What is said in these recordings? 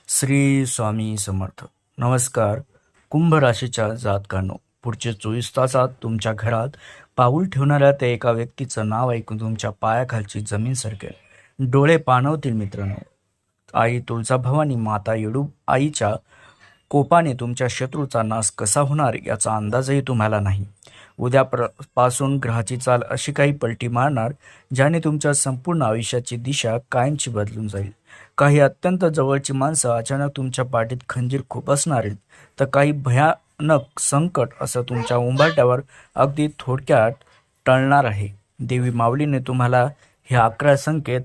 श्री स्वामी समर्थ. नमस्कार. कुंभ राशीच्या जातकांनो, पुढचे 24 तासात तुमच्या घरात पाऊल ठेवणाऱ्या त्या एका व्यक्तीचं नाव ऐकून तुमच्या पायाखालची जमीन सरकेल, डोळे पाणवतील. मित्रांनो, आई तुळजाभवानी माता येडू आईच्या कोपाने तुमच्या शत्रूचा नाश कसा होणार याचा अंदाजही तुम्हाला नाही. पासून ग्रहाची चाल अशी काही पलटी मारणार ज्याने तुमच्या संपूर्ण आयुष्याची दिशा कायमची बदलून जाईल. काही अत्यंत जवळची माणसं अचानक तुमच्या पाठीत खंजीर खुपसणार आहेत, तर काही भयानक संकट असं तुमच्या उंबरठ्यावर अगदी थोडक्यात टळणार आहे. देवी माऊलीने तुम्हाला हे 11 संकेत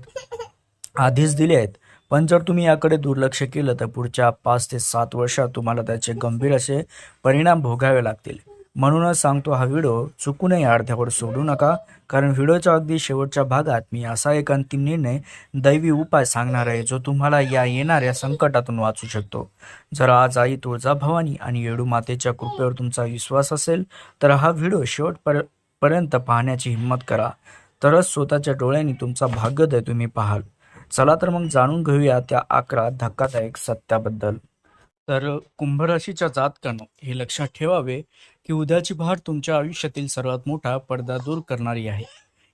आधीच दिले आहेत, पण जर तुम्ही याकडे दुर्लक्ष केलं तर पुढच्या 5 ते 7 वर्षात तुम्हाला त्याचे गंभीर असे परिणाम भोगावे लागतील. म्हणूनच सांगतो, हा व्हिडिओ चुकूनही अर्ध्यावर सोडू नका, कारण व्हिडिओच्या अगदी शेवटच्या भागात मी असा एक अंतिम निर्णय, दैवी उपाय सांगणार आहे जो तुम्हाला या येणाऱ्या संकटातून वाचू शकतो. जर आज आई तुळजाभवानी आणि येडू मातेच्या कृपेवर तुमचा विश्वास असेल तर हा व्हिडिओ शेवटपर्यंत पाहण्याची हिंमत करा, तरच स्वतःच्या डोळ्यांनी तुमचा भाग्योदय तुम्ही पाहाल. चला तर मग जाणून घेऊया त्या 11 धक्कादायक सत्याबद्दल. तर कुंभ राशीच्या जातकांनो, हे लक्षात ठेवावे की उद्याची पहाट तुमच्या आयुष्यातील सर्वात मोठा पडदा दूर करणारी आहे.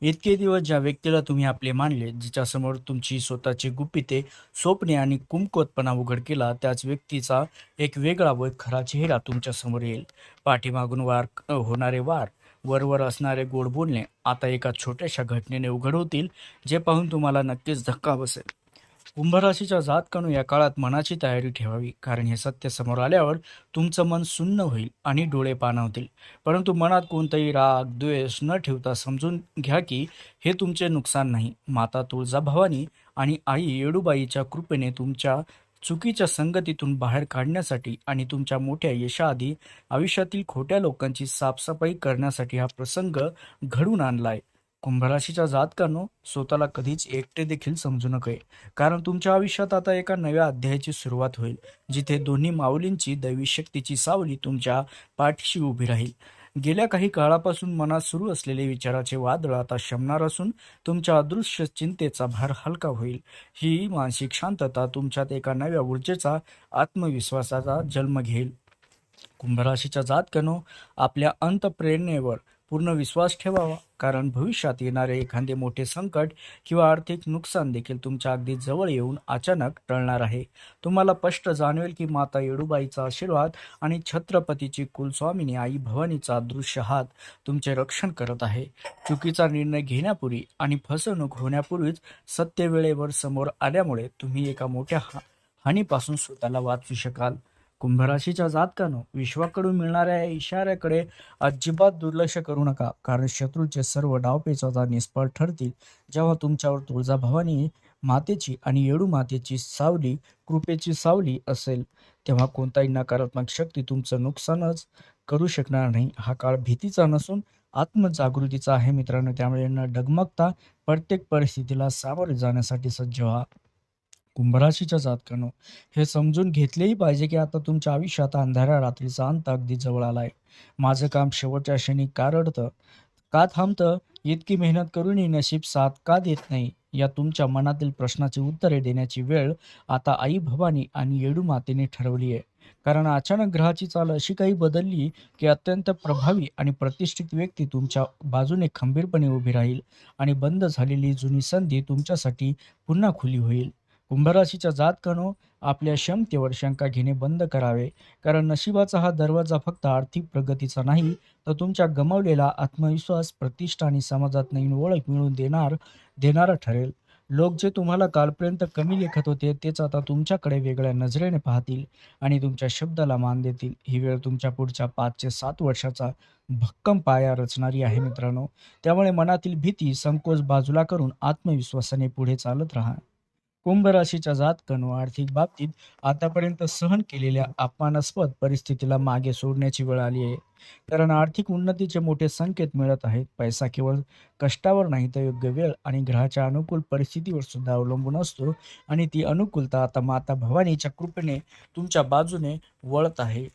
इतके दिवस ज्या व्यक्तीला तुम्ही आपले मानले, जिच्यासमोर तुमची स्वतःची गुपिते, स्वप्ने आणि कुमकुवतपणा उघड केला, त्याच व्यक्तीचा एक वेगळा व खरा चेहरा तुमच्या समोर येईल. पाठीमागून होणारे वार, वरवर असणारे गोड बोलणे आता एका छोट्याशा घटनेने उघड होतील, जे पाहून तुम्हाला नक्कीच धक्का बसेल. कुंभ राशीच्या जातकांनो, या काळात मनाची तयारी ठेवावी, कारण हे सत्य समोर आल्यावर तुमचं मन सुन्न होईल आणि डोळे पाणावतील. परंतु मनात कोणताही राग द्वेष न ठेवता समजून घ्या की हे तुमचे नुकसान नाही. माता तुळजाभवानी आणि आई येडूबाईच्या कृपेने तुमच्या चुकीच्या संगतीतून बाहेर काढण्यासाठी आणि तुमच्या मोठ्या यशाआधी आयुष्यातील खोट्या लोकांची साफसफाई करण्यासाठी हा प्रसंग घडून आणलाय. कुंभराशीच्या जातकांनो, स्वतःला कधीच एकटे देखील समजू नये, कारण तुमच्या आयुष्यात आता एका नव्या अध्यायाची सुरुवात होईल, जिथे दोन्ही माऊलींची दैवी शक्तीची सावली तुमच्या पाठीशी उभी राहील. गेल्या काही काळापासून मनात सुरू असलेले विचाराचे वादळ आता शमणार असून तुमच्या अदृश्य चिंतेचा भार हलका होईल. ही मानसिक शांतता तुमच्यात एका नव्या ऊर्जेचा, आत्मविश्वासाचा जन्म घेईल. कुंभराशीच्या जातकांनो, आपल्या अंतःप्रेरणेवर पूर्ण विश्वास ठेवावा, कारण भविष्यात येणारे एखादे मोठे संकट किंवा आर्थिक नुकसान देखील तुमच्या अगदी जवळ येऊन अचानक टळणार आहे. तुम्हाला स्पष्ट जाणवेल की माता येडूबाईचा आशीर्वाद आणि छत्रपतीची कुलस्वामिनी आई भवानीचा अदृश्य हात तुमचे रक्षण करत आहे. चुकीचा निर्णय घेण्यापूर्वी आणि फसवणूक होण्यापूर्वीच सत्य वेळेवर समोर आल्यामुळे तुम्ही एका मोठ्या हानीपासून स्वतःला वाचू शकाल. कुंभराशीच्या जातकांनो, विश्वाकडून मिळणाऱ्या या इशाऱ्याकडे अजिबात दुर्लक्ष करू नका, कारण शत्रूचे सर्व डावपेच आता निष्फळ ठरतील. जेव्हा तुमच्यावर तुळजाभवानी मातेची आणि येडू मातेची सावली, कृपेची सावली असेल, तेव्हा कोणताही नकारात्मक शक्ती तुमचं नुकसानच करू शकणार नाही. हा काळ भीतीचा नसून आत्मजागृतीचा आहे मित्रांनो, त्यामुळे न डगमगता प्रत्येक परिस्थितीला सामोरे जाण्यासाठी सज्ज व्हा. कुंभराशीच्या जातकांनो, हे समजून घेतलेही पाहिजे की आता तुमच्या आयुष्यात अंधाऱ्या रात्रीचा अंत अगदी जवळ आलाय. माझं काम शेवटच्या क्षणी का रडतं, का थांबतं, इतकी मेहनत करूनही नशीब साथ का देत नाही, या तुमच्या मनातील प्रश्नाची उत्तरे देण्याची वेळ आता आई भवानी आणि येडू मातेने ठरवली आहे. कारण अचानक ग्रहाची चाल अशी काही बदलली की अत्यंत प्रभावी आणि प्रतिष्ठित व्यक्ती तुमच्या बाजूने खंबीरपणे उभी राहील आणि बंद झालेली जुनी संधी तुमच्यासाठी पुन्हा खुली होईल. कुंभराशीच्या जातकांनो, आपल्या क्षमतेवर शंका घेणे बंद करावे, कारण नशिबाचा हा दरवाजा फक्त आर्थिक प्रगतीचा नाही, तर तुमच्या गमावलेला आत्मविश्वास, प्रतिष्ठा आणि समाजात नवीन ओळख मिळवून देणारा ठरेल. लोक जे तुम्हाला कालपर्यंत कमी लेखत होते, तेच आता तुमच्याकडे वेगळ्या नजरेने पाहतील आणि तुमच्या शब्दाला मान देतील. ही वेळ तुमच्या पुढच्या 5 ते 7 वर्षाचा भक्कम पाया रचणारी आहे मित्रांनो. त्यामुळे मनातील भीती, संकोच बाजूला करून आत्मविश्वासाने पुढे चालत राहा. कुंभ राशीच्या जातकांनो, आर्थिक बाबतीत आतापर्यंत सहन केलेल्या अपमानास्पद परिस्थितीला मागे सोडण्याची वेळ आली आहे, कारण आर्थिक उन्नतीचे मोठे संकेत मिळत आहेत. पैसा केवळ कष्टावर नाही, तर योग्य वेळ आणि ग्रहाच्या अनुकूल परिस्थितीवर सुद्धा अवलंबून असतो, आणि ती अनुकूलता आता माता भवानीच्या कृपेने तुमच्या बाजूने वळत आहे.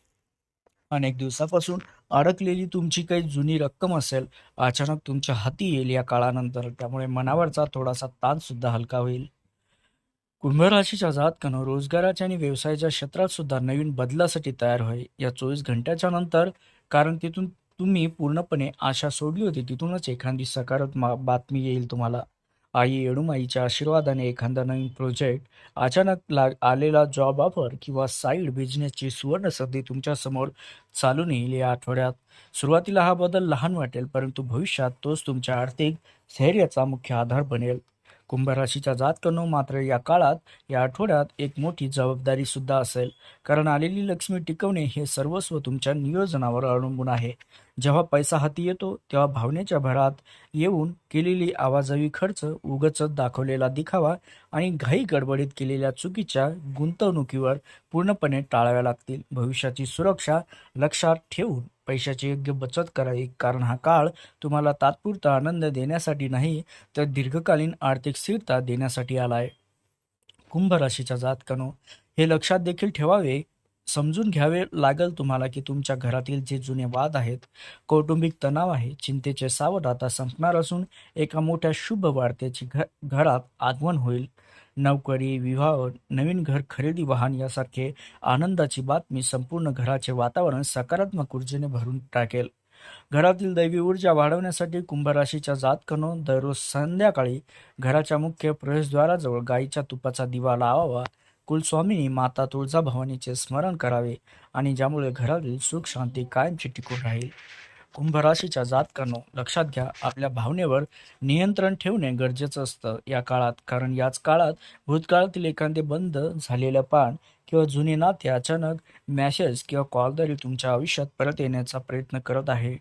अनेक दिवसापासून अडकलेली तुमची काही जुनी रक्कम असेल, अचानक तुमच्या हाती येईल या काळानंतर, त्यामुळे मनावरचा थोडासा ताण सुद्धा हलका होईल. कुंभ राशीच्या जातकानं रोजगाराच्या आणि व्यवसायाच्या क्षेत्रात सुद्धा नवीन बदलासाठी तयार होय या 24 घंट्याच्या नंतर. कारण तिथून तुम्ही पूर्णपणे आशा सोडली होती, तिथूनच एखादी सकारात्मक बातमी येईल तुम्हाला. आई येडूमाईच्या आशीर्वादाने एखादा नवीन प्रोजेक्ट, अचानक आलेला जॉब ऑफर किंवा साईड बिझनेसची सुवर्ण संधी तुमच्या समोर चालून येईल या आठवड्यात. सुरुवातीला हा बदल लहान वाटेल, परंतु भविष्यात तोच तुमच्या आर्थिक स्थैर्याचा मुख्य आधार बनेल. कुंभ राशीच्या जातकांनो मात्र या आठवड्यात एक मोठी जबाबदारी सुद्धा असेल. कारण आलेली लक्ष्मी टिकवणे हे सर्वस्व तुमच्या नियोजनावर अवलंबून आहे. जेव्हा पैसा हाती येतो तेव्हा भावनेच्या भरात येऊन केलेली आवाजावी खर्च, उगाचच दाखवलेला दिखावा आणि घाई गडबडीत केलेल्या चुकीच्या गुंतवणुकीवर पूर्णपणे टाळाव्या लागतील. भविष्याची सुरक्षा लक्षात ठेवून पैशाची योग्य बचत करावी, कारण हा काळ तुम्हाला तात्पुरता आनंद देण्यासाठी नाही, तर दीर्घकालीन आर्थिक स्थिरता देण्यासाठी आलाय. कुंभ राशीच्या जातकानो, हे लक्षात देखील ठेवावे, समजून घ्यावे लागेल तुम्हाला की तुमच्या घरातील जे जुने वाद आहेत, कौटुंबिक तणाव आहे, चिंतेचे सावट आता संपणार असून एका मोठ्या शुभ वार्तेची घरात आगमन होईल. नोकरी, विवाह, नवीन घर खरेदी, वाहन यासारखे आनंदाची बातमी संपूर्ण घराचे वातावरण सकारात्मक ऊर्जेने भरून टाकेल. घरातील दैवी ऊर्जा वाढवण्यासाठी कुंभ राशीच्या जातकानो दररोज संध्याकाळी घराच्या मुख्य प्रवेशद्वाराजवळ गाईच्या तुपाचा दिवा लावावा. कुलस्वामिनी माता तुळजाभवानीचे स्मरण करावे आणि ज्यामुळे घरातील सुख शांती कायमची टिकून राहील. कुंभ राशीच्या जातकांनो, लक्षात घ्या, आपल्या भावनेवर नियंत्रण ठेवणे गरजेचं असतं या काळात. कारण याच काळात भूतकाळातील एखादे बंद झालेलं पान किंवा जुने नाते अचानक मॅसेज किंवा कॉलद्वारे तुमच्या आयुष्यात परत येण्याचा प्रयत्न करत आहे.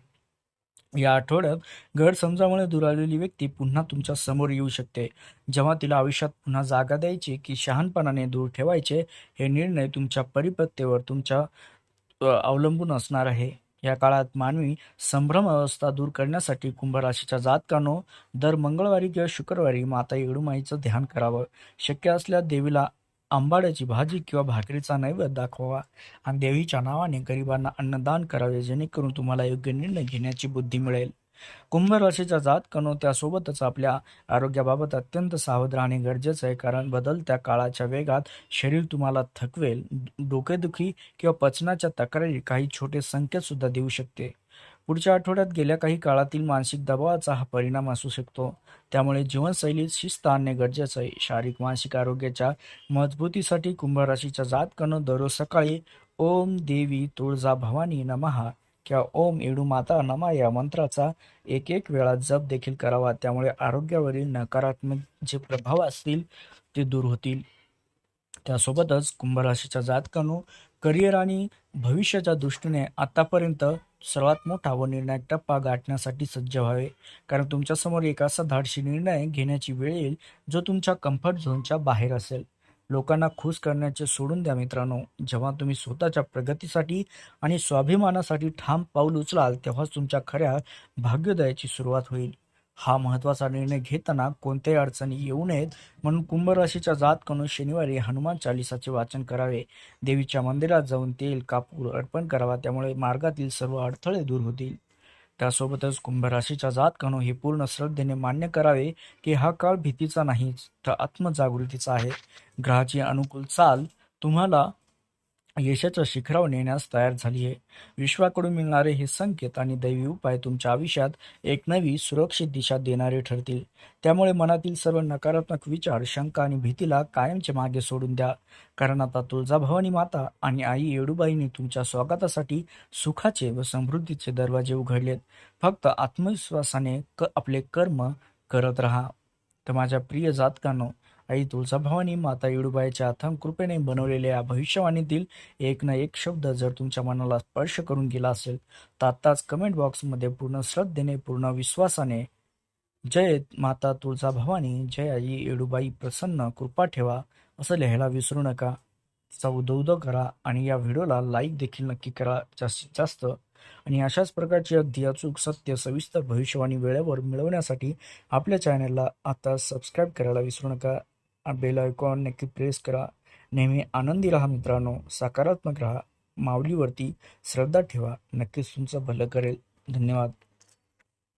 या आठवड्यात गैरसमजामुळे दुरावलेली व्यक्ती पुन्हा तुमच्या समोर येऊ शकते. जेव्हा तिला आयुष्यात पुन्हा जागा द्यायची की शहाणपणाने दूर ठेवायचे, हे निर्णय तुमच्या परिपक्वतेवर अवलंबून असणार आहे. या काळात मानवी संभ्रम अवस्था दूर करण्यासाठी कुंभ राशीच्या जातकांनो दर मंगळवारी किंवा शुक्रवारी माता येडूमाईचं ध्यान करावं. शक्य असल्यास देवीला आंबाड्याची भाजी किंवा भाकरीचा नैवेद्य दाखवावा आणि देवीच्या नावाने गरिबांना अन्नदान करावे, जेणेकरून तुम्हाला योग्य निर्णय घेण्याची बुद्धी मिळेल. कुंभ राशीच्या जातकांनो, त्यासोबतच आपल्या आरोग्याबाबत अत्यंत सावध राहणे गरजेचं आहे. कारण बदलत्या काळाच्या वेगात शरीर तुम्हाला थकवेल. डोकेदुखी किंवा पचनाच्या तक्रारी काही छोटे संकेत सुद्धा देऊ शकते. पुढच्या आठवड्यात गेल्या काही काळातील मानसिक दबावाचा हा परिणाम असू शकतो. त्यामुळे जीवनशैलीत शिस्त आणणे गरजेचं आहे. शारीरिक मानसिक आरोग्याच्या मजबूतीसाठी कुंभ राशीच्या जातकांनो दररोज सकाळी ओम देवी तुळजा भवानी नमः किंवा ओम येडूमाता नमः या मंत्राचा एक वेळा जप देखील करावा. त्यामुळे आरोग्यावरील नकारात्मक जे प्रभाव असतील ते दूर होतील. त्यासोबतच कुंभ राशीच्या जातकांनो, करिअर आणि भविष्याच्या दृष्टीने आतापर्यंत सर्वात मोठा व निर्णायक टप्पा गाठण्यासाठी सज्ज व्हावे. कारण तुमच्यासमोर एक असा धाडसी निर्णय घेण्याची वेळ येईल जो तुमच्या कम्फर्ट झोनच्या बाहेर असेल. लोकांना खुश करण्याचे सोडून द्या मित्रांनो. जेव्हा तुम्ही स्वतःच्या प्रगतीसाठी आणि स्वाभिमानासाठी ठाम पाऊल उचलाल, तेव्हाच तुमच्या खऱ्या भाग्योदयाची सुरुवात होईल. हा महत्त्वाचा निर्णय घेताना कोणत्याही अडचणी येऊ नयेत म्हणून कुंभ राशीच्या जातकांनो शनिवारी हनुमान चालिसाचे वाचन करावे. देवीच्या मंदिरात जाऊन तेल कापूर अर्पण करावा, त्यामुळे मार्गातील सर्व अडथळे दूर होतील. त्यासोबतच कुंभ राशीच्या जातकांनो हे पूर्ण श्रद्धेने मान्य करावे की हा काळ भीतीचा नाहीच, तर आत्मजागृतीचा आहे. ग्रहाची अनुकूल चाल तुम्हाला यशाच्या शिखरावर नेण्यास तयार झाली आहे. विश्वाकडून मिळणारे हे संकेत आणि दैवी उपाय तुमच्या आयुष्यात एक नवी सुरक्षित दिशा देणारे ठरतील. त्यामुळे मनातील सर्व नकारात्मक विचार, शंका आणि भीतीला कायमचे मागे सोडून द्या. कारण आता तुळजाभवानी माता आणि आई येडूबाईंनी तुमच्या स्वागतासाठी सुखाचे व समृद्धीचे दरवाजे उघडलेत. फक्त आत्मविश्वासाने आपले कर्म करत राहा. तर माझ्या प्रिय जातकांनो, आई तुळजाभवानी माता येडूबाईच्या अथांग कृपेने बनवलेल्या या भविष्यवाणीतील एक ना एक शब्द जर तुमच्या मनाला स्पर्श करून गेला असेल, तर आत्ताच कमेंट बॉक्समध्ये पूर्ण श्रद्धेने, पूर्ण विश्वासाने जय माता तुळजाभवानी, जय आई येडूबाई, प्रसन्न कृपा ठेवा असं लिहायला विसरू नका. तिचा उदो करा आणि या व्हिडिओला लाईक देखील नक्की करा जास्तीत जास्त. आणि अशाच प्रकारची अगदी अचूक, सत्य, सविस्तर भविष्यवाणी वेळेवर मिळवण्यासाठी आपल्या चॅनलला आता सबस्क्राईब करायला विसरू नका. बेल आयकॉन नक्की प्रेस करा. नेहमी आनंदी राहा मित्रांनो, सकारात्मक राहा, माऊलीवरती श्रद्धा ठेवा, नक्कीच तुमचं भलं करेल. धन्यवाद.